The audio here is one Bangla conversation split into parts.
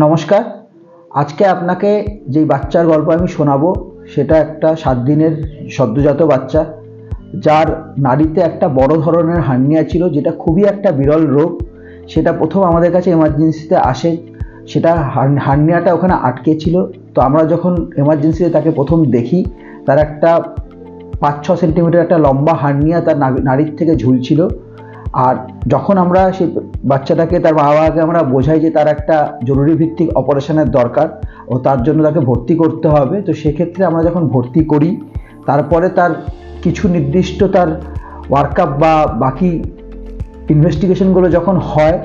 নমস্কার। আজকে আপনাকে যেই বাচ্চার গল্প আমি শোনাবো সেটা একটা 7 দিনের সদ্যোজাত বাচ্চা, যার নাড়িতে একটা বড় ধরনের হার্নিয়া ছিল, যেটা খুবই একটা বিরল রোগ। সেটা প্রথম আমাদের কাছে এমার্জেন্সিতে আসে। সেটা হার্নিয়াটা ওখানে আটকে ছিল। তো আমরা যখন এমার্জেন্সিতে তাকে প্রথম দেখি, তার একটা 5-6 সেন্টিমিটার একটা লম্বা হার্নিয়া তার নাড়ির থেকে ঝুলছিল। আর যখন আমরা সেই বাচ্চাটাকে, তার বাবাকে আমরা বোঝাই যে তার একটা জরুরি ভিত্তিক অপারেশনের দরকার ও তার জন্য তাকে ভর্তি করতে হবে, তো সেক্ষেত্রে আমরা যখন ভর্তি করি, তারপরে তার কিছু নির্দিষ্ট তার ওয়ার্কআপ বা বাকি ইনভেস্টিগেশনগুলো যখন হয়,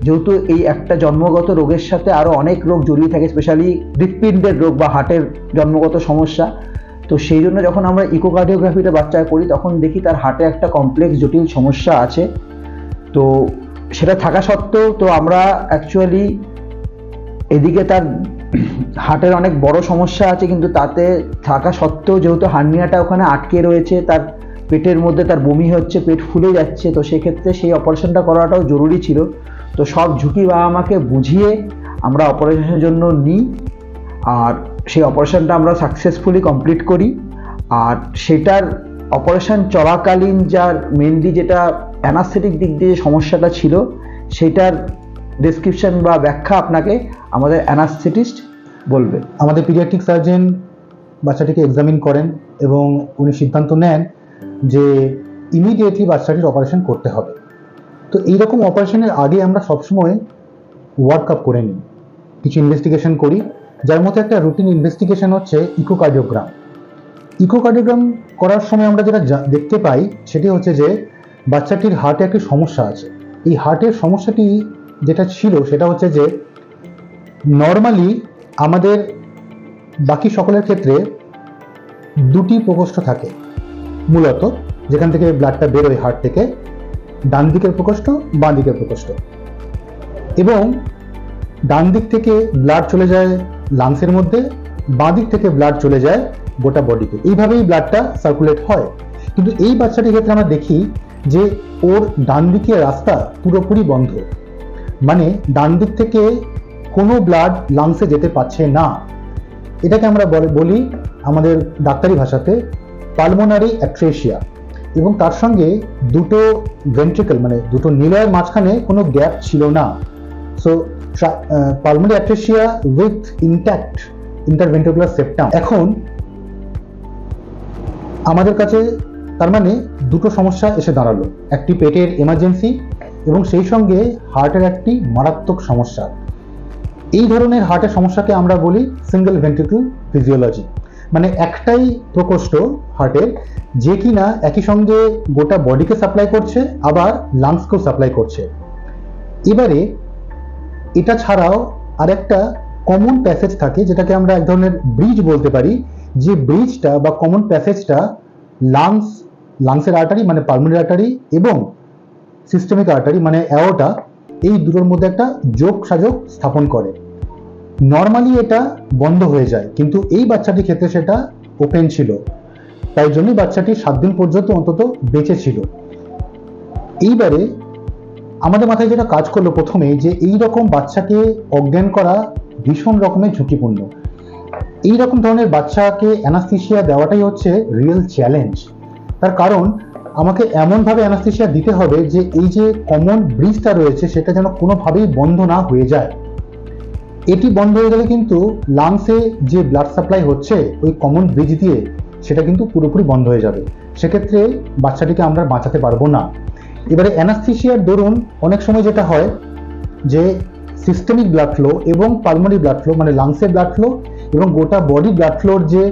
যেহেতু এই একটা জন্মগত রোগের সাথে আরও অনেক রোগ জড়িয়ে থাকে, স্পেশালি হৃৎপিণ্ডের রোগ বা হার্টের জন্মগত সমস্যা, তো সেই জন্য যখন আমরা ইকোকার্ডিওগ্রাফিটা বাচ্চাকে করি, তখন দেখি তার হার্টে একটা কমপ্লেক্স জটিল সমস্যা আছে। তো সেটা থাকা সত্ত্বেও তো আমরা অ্যাকচুয়ালি এদিকে তার হার্টের অনেক বড় সমস্যা আছে, কিন্তু তাতে থাকা সত্ত্বেও যেহেতু হার্নিয়াটা ওখানে আটকে রয়েছে, তার পেটের মধ্যে তার বমি হচ্ছে, পেট ফুলে যাচ্ছে, তো সেক্ষেত্রে সেই অপারেশনটা করাটাও জরুরি ছিল। তো সব ঝুঁকি বাবা মাকে বুঝিয়ে আমরা অপারেশনের জন্য নিই, আর সেই অপারেশনটা আমরা সাকসেসফুলি কমপ্লিট করি। আর সেটার অপারেশন চলাকালীন যার মেনলি যেটা অ্যানাস্থেটিক দিক দিয়ে সমস্যাটা ছিল, সেটার ডেসক্রিপশন বা ব্যাখ্যা আপনাকে আমাদের অ্যানাস্থেটিস্ট বলবে। আমাদের পিডিয়াট্রিক সার্জন বাচ্চাটিকে এক্সামিন করেন এবং উনি সিদ্ধান্ত নেন যে ইমিডিয়েটলি বাচ্চাটির অপারেশন করতে হবে। তো এইরকম অপারেশনের আগে আমরা সবসময় ওয়ার্কআপ করে নিই, কিছু ইনভেস্টিগেশন করি, যার মধ্যে একটা রুটিন ইনভেস্টিগেশন হচ্ছে ইকোকার্ডিওগ্রাম। ইকোকার্ডিওগ্রাম করার সময় আমরা যেটা দেখতে পাই সেটি হচ্ছে যে বাচ্চাটির হার্টে একটি সমস্যা আছে। এই হার্টের সমস্যাটি যেটা ছিল সেটা হচ্ছে যে নর্মালি আমাদের বাকি সকলের ক্ষেত্রে দুটি প্রকোষ্ঠ থাকে মূলত, যেখান থেকে ব্লাডটা বেরোয় হার্ট থেকে, ডান দিকের প্রকোষ্ঠ, বাঁ দিকের প্রকোষ্ঠ, এবং ডান দিক থেকে ব্লাড চলে যায় লাংসের মধ্যে, বাঁ দিক থেকে ব্লাড চলে যায় গোটা বডিতে। এইভাবেই ব্লাডটা সার্কুলেট হয়। কিন্তু এই বাচ্চাটির ক্ষেত্রে আমরা দেখি যে ওর ডান দিকের রাস্তা পুরোপুরি বন্ধ, মানে ডান দিক থেকে কোনো ব্লাড লাংসে যেতে পারছে না। এটাকে আমরা বলি আমাদের ডাক্তারি ভাষাতে পালমোনারি অ্যাট্রেশিয়া, এবং তার সঙ্গে দুটো ভেন্ট্রিকল মানে দুটো নিলয়ের মাঝখানে কোনো গ্যাপ ছিল না। So pulmonary atresia with intact interventricular septum. এখন আমাদের কাছে তার মানে দুটো সমস্যা এসে দাঁড়ালো, একটি পেটের এমার্জেন্সি এবং সেই সঙ্গে হার্টের একটি মারাত্মক সমস্যা। এই ধরনের হার্টের সমস্যাকে আমরা বলি সিঙ্গেল ভেন্ট্রিকল ফিজিওলজি, মানে একটাই প্রকোষ্ঠ হার্টের, যে কিনা একই সঙ্গে গোটা বডিকে সাপ্লাই করছে আবার লাংসকেও সাপ্লাই করছে। এবারে এটা ছাড়াও আরেকটা কমন প্যাসেজ থাকে, যেটাকে আমরা এক ধরনের ব্রিজ বলতে পারি, যে ব্রিজটা বা কমন প্যাসেজটা লাংসের আর্টারি মানে পালমোনারি আর্টারি এবং সিস্টেমিক আর্টারি মানে অ্যাওর্টা, এই দুটোর মধ্যে একটা যোগ সাযোগ স্থাপন করে। নর্মালি এটা বন্ধ হয়ে যায়, কিন্তু এই বাচ্চাটির ক্ষেত্রে সেটা ওপেন ছিল, তাই জন্যই বাচ্চাটি 7 দিন পর্যন্ত অন্তত বেঁচে ছিল। এইবারে আমাদের মাথায় যেটা কাজ করলো প্রথমে, যে এই রকম বাচ্চাকে অজ্ঞান করা ভীষণ রকমের ঝুঁকিপূর্ণ। এই রকম ধরনের বাচ্চাকে অ্যানাস্থেশিয়া দেওয়াটাই হচ্ছে রিয়েল চ্যালেঞ্জ। তার কারণ আমাকে এমনভাবে অ্যানাস্থেশিয়া দিতে হবে যে এই যে কমন ব্রিজটা রয়েছে সেটা যেন কোনোভাবেই বন্ধ না হয়ে যায়। এটি বন্ধ হয়ে গেলে কিন্তু লাংসে যে ব্লাড সাপ্লাই হচ্ছে ওই কমন ব্রিজ দিয়ে, সেটা কিন্তু পুরোপুরি বন্ধ হয়ে যাবে। সেক্ষেত্রে বাচ্চাটিকে আমরা বাঁচাতে পারবো না। এবারে অ্যানাস্থেশিয়ার দরুন অনেক সময় যেটা হয় যে সিস্টেমিক ব্লাড ফ্লো এবং পালমোনারি ব্লাড ফ্লো মানে লাংসের ব্লাড ফ্লো এবং গোটা বডি ব্লাড ফ্লোর যে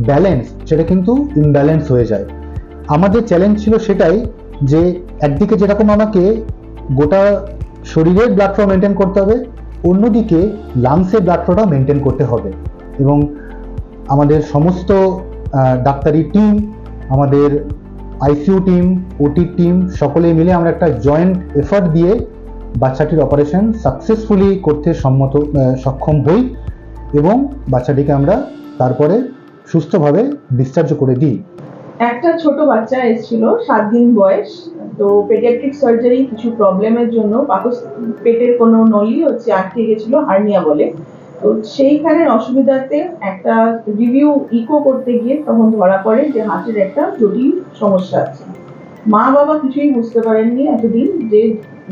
ব্যালেন্স, সেটা কিন্তু ইমব্যালেন্স হয়ে যায়। আমাদের চ্যালেঞ্জ ছিল সেটাই, যে একদিকে যেরকম আমাকে গোটা শরীরের ব্লাড ফ্লো মেনটেন করতে হবে, অন্যদিকে লাংসের ব্লাড ফ্লোটা মেনটেন করতে হবে। এবং আমাদের সমস্ত ডাক্তারি টিম, আমাদের আইসিইউ টিম, ওটি টিম, সকলে মিলে আমরা একটা জয়েন্ট এফার্ট দিয়ে বাচ্চাটির অপারেশন সাকসেসফুলি করতে সক্ষম হই এবং বাচ্চাটিকে আমরা তারপরে সুস্থভাবে ডিসচার্জ করে দিই। একটা ছোট বাচ্চা এসেছিল 7 দিন বয়স। তো পেডিয়াট্রিক সার্জারি কিছু প্রবলেমের জন্য পেটের কোনো নলি আটকে গেছিল, হার্নিয়া বলে। তো সেইখানের অসুবিধাতে একটা রিভিউ ইকো করতে গিয়ে তখন ধরা পড়ে যে হার্টের একটা জটিল সমস্যা আছে। মা বাবা কিছুই বুঝতে পারেননি এতদিন যে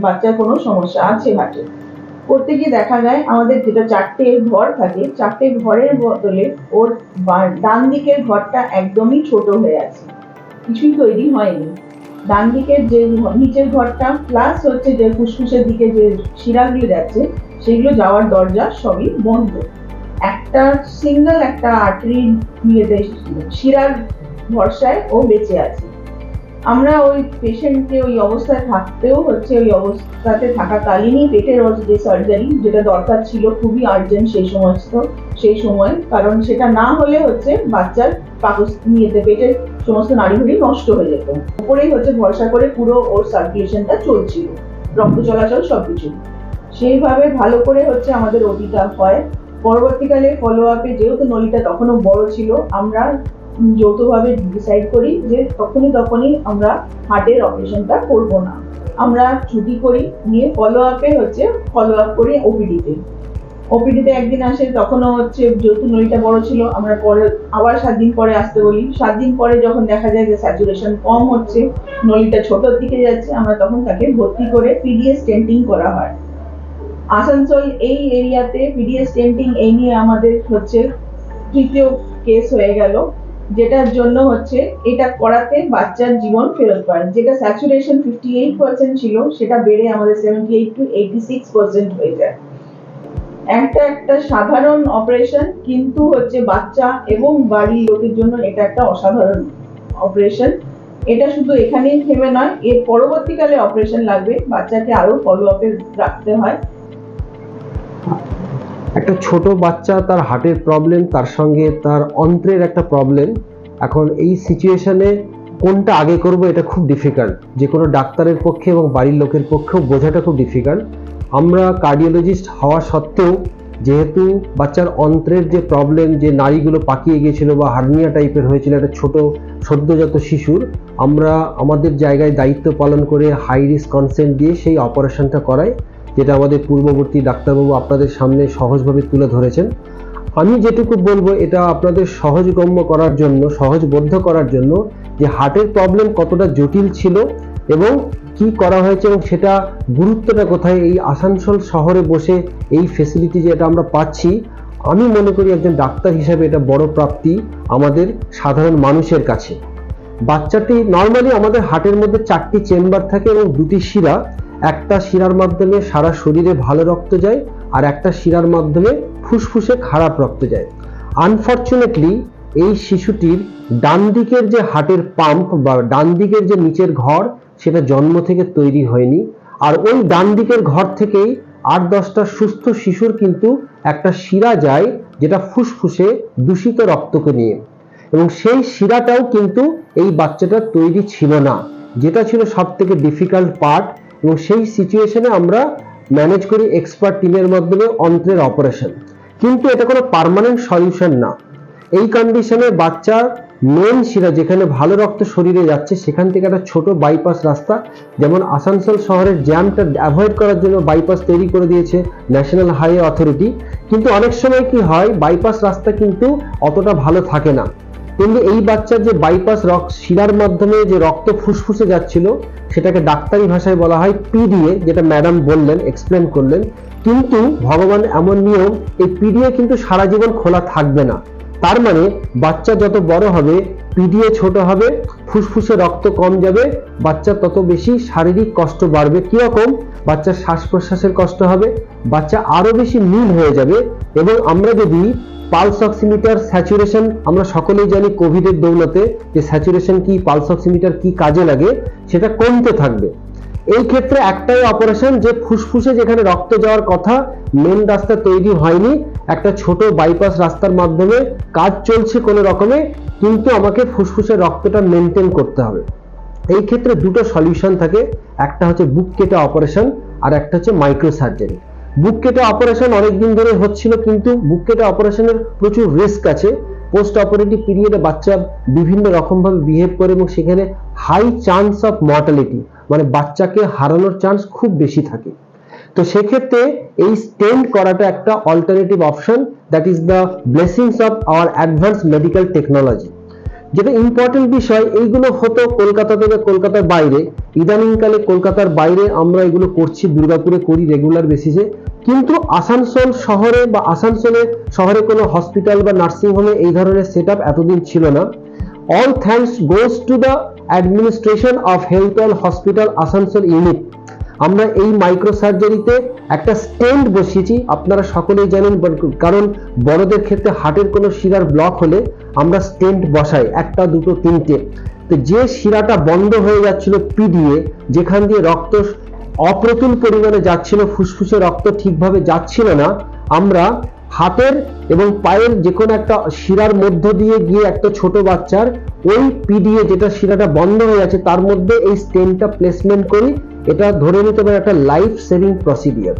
বাচ্চার কোনো সমস্যা আছে হার্টে। করতে গিয়ে দেখা যায় আমাদের যেটা 4টে ঘর থাকে, 4টে ঘরের বদলে ওর ডান দিকের ঘরটা একদমই ছোট হয়ে আছে, কিছুই তৈরি হয়নি। ডান দিকের যে নিচের ঘরটা প্লাস হচ্ছে যে ফুসফুসের দিকে যে শিরাগুলো যাচ্ছে সেগুলো যাওয়ার দরজা সবই বন্ধ। একটা সিঙ্গেল একটা আর্টারি ইয়েতে শিরার ভরসায় ও বেঁচে আছে। আমরা ওই পেশেন্টকে ওই অবস্থায় থাকতেও হচ্ছে ওই অবস্থাতে থাকাকালীনই পেটের ওর যে সার্জারি যেটা দরকার ছিল খুবই আর্জেন্ট সেই সময়, কারণ সেটা না হলে হচ্ছে বাচ্চার নিয়েতে পেটের সমস্ত নাড়িভুড়ি নষ্ট হয়ে যেত। উপরেই হচ্ছে ভরসা করে পুরো ওর সার্কুলেশনটা চলছিল, রক্ত চলাচল সবকিছু সেইভাবে ভালো করে হচ্ছে আমাদের ওটিটা হয়। পরবর্তীকালে ফলো আপে যেহেতু নলিটা তখনও বড় ছিল, আমরা যৌথভাবে ডিসাইড করি যে তখনই আমরা হার্টের অপারেশনটা করব না, আমরা ছুটি করি, নিয়ে ফলো আপ করি ওপিডিতে একদিন আসে, তখনও হচ্ছে যেহেতু নলিটা বড় ছিল আমরা পরে আবার 7 দিন পরে আসতে বলি। 7 দিন পরে যখন দেখা যায় যে স্যাচুরেশন কম হচ্ছে, নলিটা ছোটর দিকে যাচ্ছে, আমরা তখন তাকে ভর্তি করে পিডিএস স্টেন্টিং করা হয়। আসানসোল এই এরিয়াতে পিডিএস স্টেন্টিং এই নিয়ে আমাদের হচ্ছে 3য় কেস হয়ে গেল, যেটার জন্য হচ্ছে এটা করাতে বাচ্চার জীবন ফেরত পায়। যেটা স্যাচুরেশন 58% ছিল সেটা বেড়ে আমাদের 78 to 86% হয়ে যায়। একটা সাধারণ অপারেশন, কিন্তু হচ্ছে বাচ্চা এবং বাড়ির লোকের জন্য এটা একটা অসাধারণ অপারেশন। এটা শুধু এখানেই থেমে নয়, এর পরবর্তীকালে অপারেশন লাগবে, বাচ্চাকে আরো ফলো আপে রাখতে হয়। একটা ছোট বাচ্চা, তার হার্টের প্রবলেম, তার সঙ্গে তার অন্ত্রের একটা প্রবলেম। এখন এই সিচুয়েশনে কোনটা আগে করব এটা খুব ডিফিকাল্ট, যে কোনো ডাক্তারের পক্ষে এবং বাড়ির লোকের পক্ষেও বোঝাটা খুব ডিফিকাল্ট। আমরা কার্ডিওলজিস্ট হওয়া সত্ত্বেও, যেহেতু বাচ্চার অন্ত্রের যে প্রবলেম, যে নাড়িগুলো পাকিয়ে গিয়েছিল বা হার্নিয়া টাইপের হয়েছিল একটা ছোট সদ্যজাত শিশুর, আমরা আমাদের জায়গায় দায়িত্ব পালন করে হাই রিস্ক কনসেন্ট দিয়ে সেই অপারেশনটা করাই, যেটা আমাদের পূর্ববর্তী ডাক্তারবাবু আপনাদের সামনে সহজভাবে তুলে ধরেছেন। আমি যেটুকু বলবো এটা আপনাদের সহজগম্য করার জন্য, সহজবোধ্য করার জন্য, যে হার্টের প্রবলেম কতটা জটিল ছিল এবং কি করা হয়েছে এবং সেটা গুরুত্বটা কোথায়। এই আসানসোল শহরে বসে এই ফেসিলিটি যেটা আমরা পাচ্ছি, আমি মনে করি একজন ডাক্তার হিসেবে এটা বড় প্রাপ্তি আমাদের সাধারণ মানুষের কাছে। বাচ্চাটি নর্মালি আমাদের হার্টের মধ্যে 4টি চেম্বার থাকে এবং 2টি শিরা, একটা শিরার মাধ্যমে সারা শরীরে ভালো রক্ত যায় আর একটা শিরার মাধ্যমে ফুসফুসে খারাপ রক্ত যায়। আনফরচুনেটলি এই শিশুটির ডান দিকের যে হার্টের পাম্প বা ডান দিকের যে নিচের ঘর, সেটা জন্ম থেকে তৈরি হয়নি। আর ওই ডান দিকের ঘর থেকেই 8-10টা সুস্থ শিশুর কিন্তু একটা শিরা যায়, যেটা ফুসফুসে দূষিত রক্তকে নিয়ে, এবং সেই শিরাটাও কিন্তু এই বাচ্চাটার তৈরি ছিল না, যেটা ছিল সব থেকে ডিফিকাল্ট পার্ট। এবং সেই সিচুয়েশনে আমরা ম্যানেজ করি এক্সপার্ট টিমের মাধ্যমে অন্ত্রের অপারেশন, কিন্তু এটা কোনো পার্মানেন্ট সলিউশন না। এই কন্ডিশনে বাচ্চার মেন শিরা, যেখানে ভালো রক্ত শরীরে যাচ্ছে, সেখান থেকে একটা ছোট বাইপাস রাস্তা, যেমন আসানসোল শহরের জ্যামটা অ্যাভয়েড করার জন্য বাইপাস তৈরি করে দিয়েছে ন্যাশনাল হাইওয়ে অথরিটি, কিন্তু অনেক সময় কি হয়, বাইপাস রাস্তা কিন্তু অতটা ভালো থাকে না। কিন্তু এই বাচ্চার যে বাইপাস শিরার মাধ্যমে যে রক্ত ফুসফুসে যাচ্ছিল, সেটাকে ডাক্তারি ভাষায় বলা হয় পিডিএ, যেটা ম্যাডাম বললেন, এক্সপ্লেন করলেন। কিন্তু ভগবান এমন নিয়ম, এই পিডিএ কিন্তু সারা জীবন খোলা থাকবে না। তার মানে বাচ্চা যত বড় হবে, পিডিএ ছোট হবে, ফুসফুসে রক্ত কম যাবে, বাচ্চার তত বেশি শারীরিক কষ্ট বাড়বে। কিরকম? বাচ্চার শ্বাস প্রশ্বাসের কষ্ট হবে, বাচ্চা আরো বেশি নীল হয়ে যাবে। এবং আমরা যদি পালস অক্সিমিটার স্যাচুরেশন, আমরা সকলেই জানি কোভিডের দৌলতে যে স্যাচুরেশন কি, পালস অক্সিমিটার কি কাজে লাগে, সেটা কমতে থাকবে। এই ক্ষেত্রে একটাই অপারেশন, যে ফুসফুসে যেখানে রক্ত যাওয়ার কথা, মেন রাস্তা তৈরি হয়নি, একটা ছোট বাইপাস রাস্তার মাধ্যমে কাজ চলছে কোনো রকমে, কিন্তু আমাকে ফুসফুসের রক্তটা মেনটেন করতে হবে। এই ক্ষেত্রে দুটো সলিউশন থাকে, একটা হচ্ছে বুক কেটে অপারেশন আর একটা হচ্ছে মাইক্রো সার্জারি। বুক কেটে অপারেশন অনেকদিন ধরে হচ্ছিল, কিন্তু বুক কেটে অপারেশনের প্রচুর রিস্ক আছে। পোস্ট অপারেটিভ পিরিয়ডে বাচ্চা বিভিন্ন রকম ভাবে বিহেভ করে এবং সেখানে হাই চান্স অফ মর্টালিটি, মানে বাচ্চাকে হারানোর চান্স খুব বেশি থাকে। তো সেক্ষেত্রে এই স্টেন্ট করাটা একটা alternative option, that is the blessings of our advance medical technology. যেটা ইম্পর্টেন্ট বিষয়, এইগুলো হতো কলকাতাতে বা কলকাতার বাইরে, ইদানিংকালে কলকাতার বাইরে আমরা এগুলো করছি, দুর্গাপুরে করি রেগুলার বেসিসে, কিন্তু আসানসোল শহরে বা আসানসোলে শহরে কোনো হসপিটাল বা নার্সিং হোমে এই ধরনের সেটআপ এতদিন ছিল না। All thanks goes to the administration of Healthwell hospital Asansol unit. আমরা এই মাইক্রো সার্জারিতে একটা স্টেন্ট বসিয়েছি, আপনারা সকলেই জানেন, কারণ বড়দের ক্ষেত্রে হার্টের কোনো শিরার ব্লক হলে আমরা স্টেন্ট বসাই, একটা দুটো তিনটে। তো যে শিরাটা বন্ধ হয়ে যাচ্ছিল পি দিয়ে, যেখান দিয়ে রক্ত অপ্রতুল পরিমাণে যাচ্ছিল, ফুসফুসে রক্ত ঠিকভাবে যাচ্ছিল না, আমরা হাতের এবং পায়ের যে কোনো একটা শিরার মধ্য দিয়ে গিয়ে একটা ছোট বাচ্চার ওই পিডিএ যেটা শিরাটা বন্ধ হয়ে আছে তার মধ্যে এই স্টেন্টটা প্লেসমেন্ট করি। এটা ধরে নিতে পারে একটা লাইফ সেভিং প্রসিডিওর।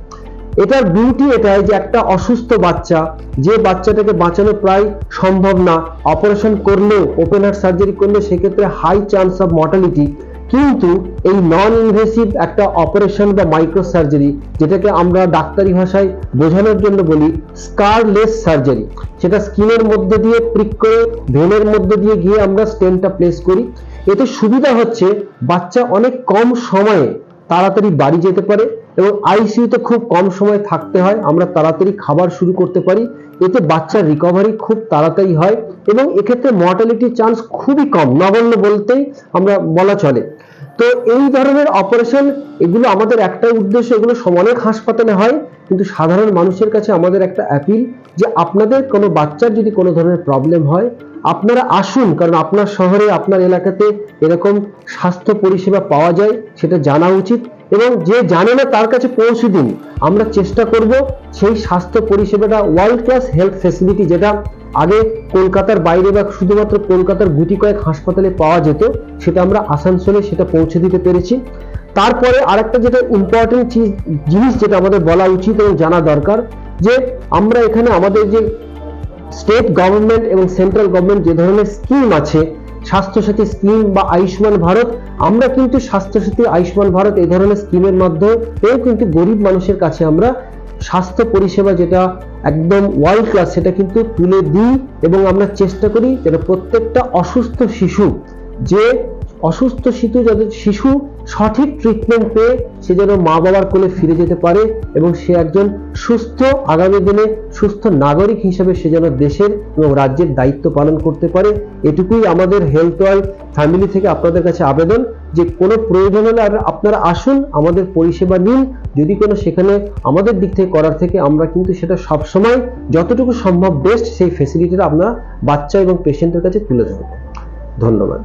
এটার বিউটি এটাই যে একটা অসুস্থ বাচ্চা, যে বাচ্চাটাকে বাঁচানো প্রায় সম্ভব না, অপারেশন করলেও, ওপেন হার্ট সার্জারি করলে সেক্ষেত্রে হাই চান্স অফ মর্টালিটি, কিন্তু এই নন ইনভেসিভ একটা অপারেশন বা মাইক্রো সার্জারি, যেটাকে আমরা ডাক্তারি ভাষায় বোঝানোর জন্য বলি স্কারলেস সার্জারি, সেটা স্কিনের মধ্যে দিয়ে প্রিক করে ভেনের মধ্যে দিয়ে গিয়ে আমরা স্টেন্টটা প্লেস করি। এতে সুবিধা হচ্ছে বাচ্চা অনেক কম সময়ে তাড়াতাড়ি বাড়ি যেতে পারে এবং আইসিইউতে খুব কম সময় থাকতে হয়, আমরা তাড়াতাড়ি খাবার শুরু করতে পারি, এতে বাচ্চার রিকভারি খুব তাড়াতাড়ি হয় এবং এক্ষেত্রে মর্টালিটি চান্স খুবই কম, নগণ্য বলতেই আমরা বলা চলে। তো এই ধরনের অপারেশন, এগুলো আমাদের একটাই উদ্দেশ্য, এগুলো অনেক হাসপাতালে হয়, কিন্তু সাধারণ মানুষের কাছে আমাদের একটা অ্যাপিল যে আপনাদের কোনো বাচ্চার যদি কোনো ধরনের প্রবলেম হয় আপনারা আসুন, কারণ আপনার শহরে আপনার এলাকাতে এরকম স্বাস্থ্য পরিষেবা পাওয়া যায় সেটা জানা উচিত, এবং যে জানে না তার কাছে পৌঁছে দিন। আমরা চেষ্টা করব সেই স্বাস্থ্য পরিষেবাটা ওয়ার্ল্ড ক্লাস হেলথ ফ্যাসিলিটি, যেটা আগে কলকাতার বাইরে বা শুধুমাত্র কলকাতার গুটি কয়েক হাসপাতালে পাওয়া যেত, সেটা আমরা আসানসোলে সেটা পৌঁছে দিতে পেরেছি। তারপরে আরেকটা যেটা ইম্পর্টেন্ট জিনিস যেটা আমাদের বলা উচিত এবং জানা দরকার, যে আমরা এখানে আমাদের যে স্টেট গভর্নমেন্ট এবং সেন্ট্রাল গভর্নমেন্ট যে ধরনের স্কিম আছে, স্বাস্থ্যসাথী স্কিম বা আয়ুষ্মান ভারত, আমরা কিন্তু স্বাস্থ্যসাথী আয়ুষ্মান ভারত এই ধরনের স্কিমের মাধ্যমেও কিন্তু গরিব মানুষের কাছে আমরা স্বাস্থ্য পরিষেবা যেটা একদম ওয়ার্ল্ড ক্লাস সেটা কিন্তু তুলে দিই, এবং আমরা চেষ্টা করি যেন প্রত্যেকটা অসুস্থ শিশু, যে অসুস্থ শিশু সঠিক ট্রিটমেন্ট পেয়ে সে যেন মা বাবার কোলে ফিরে যেতে পারে এবং সে একজন সুস্থ, আগামী দিনে সুস্থ নাগরিক হিসেবে সে যেন দেশের এবং রাজ্যের দায়িত্ব পালন করতে পারে। এটুকুই আমাদের হেলথওয়েল ফ্যামিলি থেকে আপনাদের কাছে আবেদন, যে কোনো প্রয়োজন হলে আপনারা আসুন, আমাদের পরিষেবা নিন। যদি কোনো সেখানে আমাদের দিক থেকে করার থেকে আমরা কিন্তু সেটা সবসময় যতটুকু সম্ভব বেস্ট সেই ফেসিলিটিটা আমরা বাচ্চা এবং পেশেন্টের কাছে তুলে ধরব। ধন্যবাদ।